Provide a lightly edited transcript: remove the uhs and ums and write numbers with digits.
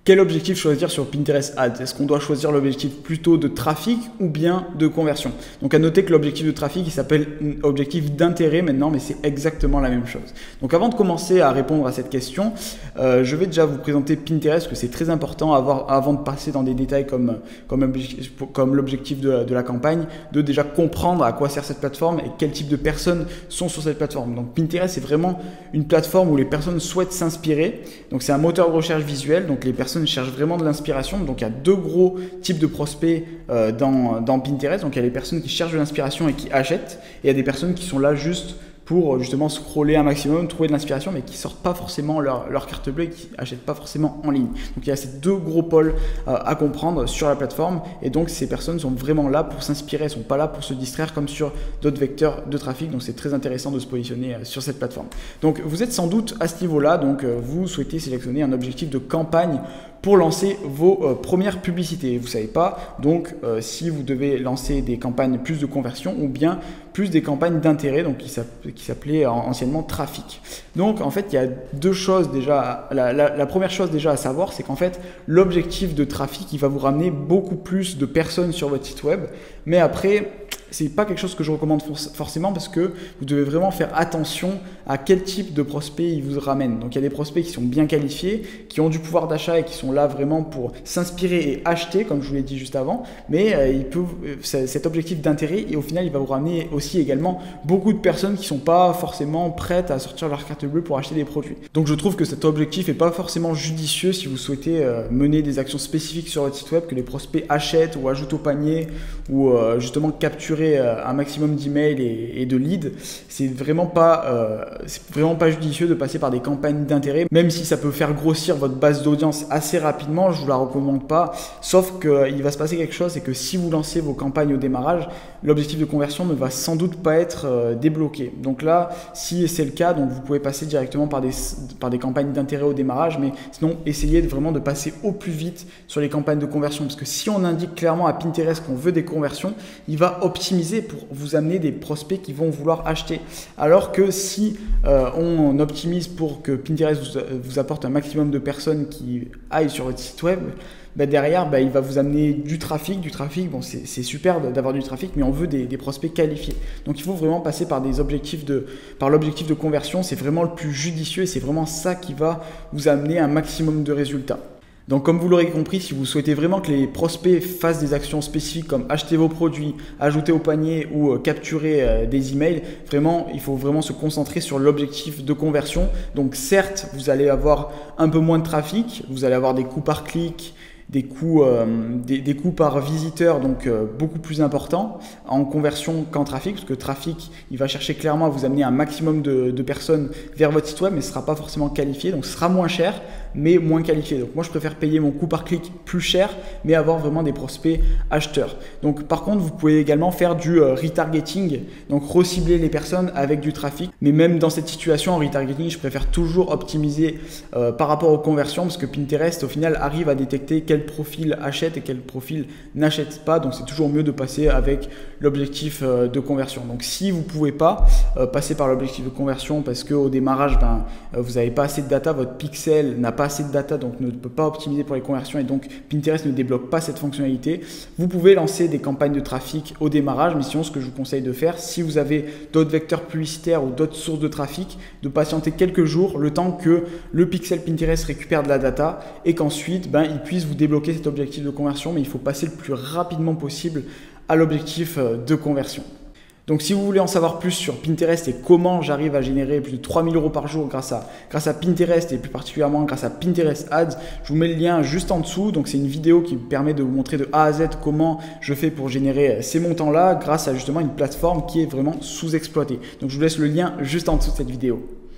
Quel objectif choisir sur Pinterest Ads? Est-ce qu'on doit choisir l'objectif plutôt de trafic ou bien de conversion? Donc à noter que l'objectif de trafic, il s'appelle objectif d'intérêt maintenant, mais c'est exactement la même chose. Donc avant de commencer à répondre à cette question, je vais déjà vous présenter Pinterest, que c'est très important avant de passer dans des détails comme l'objectif de la campagne, de déjà comprendre à quoi sert cette plateforme et quel type de personnes sont sur cette plateforme. Donc Pinterest, c'est vraiment une plateforme où les personnes souhaitent s'inspirer. Donc c'est un moteur de recherche visuel, donc les personnes cherchent vraiment de l'inspiration. Donc il y a deux gros types de prospects dans Pinterest. Donc il y a les personnes qui cherchent de l'inspiration et qui achètent, et il y a des personnes qui sont là juste pour justement scroller un maximum, trouver de l'inspiration, mais qui sortent pas forcément leur carte bleue et qui achètent pas forcément en ligne. Donc il y a ces deux gros pôles à comprendre sur la plateforme, et donc ces personnes sont vraiment là pour s'inspirer, elles sont pas là pour se distraire comme sur d'autres vecteurs de trafic. Donc c'est très intéressant de se positionner sur cette plateforme. Donc vous êtes sans doute à ce niveau-là, donc vous souhaitez sélectionner un objectif de campagne pour lancer vos premières publicités. Vous ne savez pas donc si vous devez lancer des campagnes plus de conversion ou bien plus des campagnes d'intérêt, donc qui s'appelait anciennement trafic. Donc en fait, il y a deux choses déjà. La première chose déjà à savoir, c'est qu'en fait, l'objectif de trafic, il va vous ramener beaucoup plus de personnes sur votre site web. Mais après, c'est pas quelque chose que je recommande forcément, parce que vous devez vraiment faire attention à quel type de prospect il vous ramène. Donc il y a des prospects qui sont bien qualifiés, qui ont du pouvoir d'achat et qui sont là vraiment pour s'inspirer et acheter, comme je vous l'ai dit juste avant. Mais cet objectif d'intérêt, et au final, il va vous ramener aussi également beaucoup de personnes qui sont pas forcément prêtes à sortir leur carte bleue pour acheter des produits. Donc je trouve que cet objectif est pas forcément judicieux si vous souhaitez mener des actions spécifiques sur votre site web, que les prospects achètent ou ajoutent au panier, ou justement capturer un maximum d'emails et de leads. C'est vraiment pas judicieux de passer par des campagnes d'intérêt, même si ça peut faire grossir votre base d'audience assez rapidement. Je vous la recommande pas, sauf qu'il va se passer quelque chose, c'est que si vous lancez vos campagnes au démarrage, l'objectif de conversion ne va sans doute pas être débloqué. Donc là, si c'est le cas, donc vous pouvez passer directement par des campagnes d'intérêt au démarrage, mais sinon essayez vraiment de passer au plus vite sur les campagnes de conversion, parce que si on indique clairement à Pinterest qu'on veut des conversions, il va optimiser pour vous amener des prospects qui vont vouloir acheter. Alors que si on optimise pour que Pinterest vous apporte un maximum de personnes qui aillent sur votre site web, derrière, il va vous amener du trafic. Bon, c'est super d'avoir du trafic, mais on veut des prospects qualifiés. Donc, il faut vraiment passer par l'objectif de conversion. C'est vraiment le plus judicieux et c'est vraiment ça qui va vous amener un maximum de résultats. Donc comme vous l'aurez compris, si vous souhaitez vraiment que les prospects fassent des actions spécifiques comme acheter vos produits, ajouter au panier ou capturer des emails, vraiment, il faut vraiment se concentrer sur l'objectif de conversion. Donc certes, vous allez avoir un peu moins de trafic, vous allez avoir des coûts par clic, des coûts par visiteur, donc beaucoup plus importants en conversion qu'en trafic, parce que trafic, il va chercher clairement à vous amener un maximum de personnes vers votre site web, mais ce ne sera pas forcément qualifié, donc ce sera moins cher, mais moins qualifié. Donc moi, je préfère payer mon coût par clic plus cher, mais avoir vraiment des prospects acheteurs. Donc par contre, vous pouvez également faire du retargeting, donc recibler les personnes avec du trafic. Mais même dans cette situation, en retargeting, je préfère toujours optimiser par rapport aux conversions, parce que Pinterest, au final, arrive à détecter quel profil achète et quel profil n'achète pas. Donc c'est toujours mieux de passer avec l'objectif de conversion. Donc si vous ne pouvez pas passer par l'objectif de conversion parce qu'au démarrage, vous n'avez pas assez de data, votre pixel n'a pas assez de data, donc ne peut pas optimiser pour les conversions, et donc Pinterest ne débloque pas cette fonctionnalité, vous pouvez lancer des campagnes de trafic au démarrage. Mais sinon, ce que je vous conseille de faire, si vous avez d'autres vecteurs publicitaires ou d'autres sources de trafic, de patienter quelques jours, le temps que le pixel Pinterest récupère de la data et qu'ensuite il puisse vous débloquer cet objectif de conversion. Mais il faut passer le plus rapidement possible à l'objectif de conversion. Donc si vous voulez en savoir plus sur Pinterest et comment j'arrive à générer plus de 3000 € par jour grâce à Pinterest, et plus particulièrement grâce à Pinterest Ads, je vous mets le lien juste en dessous. Donc c'est une vidéo qui me permet de vous montrer de A à Z comment je fais pour générer ces montants-là grâce à justement une plateforme qui est vraiment sous-exploitée. Donc je vous laisse le lien juste en dessous de cette vidéo.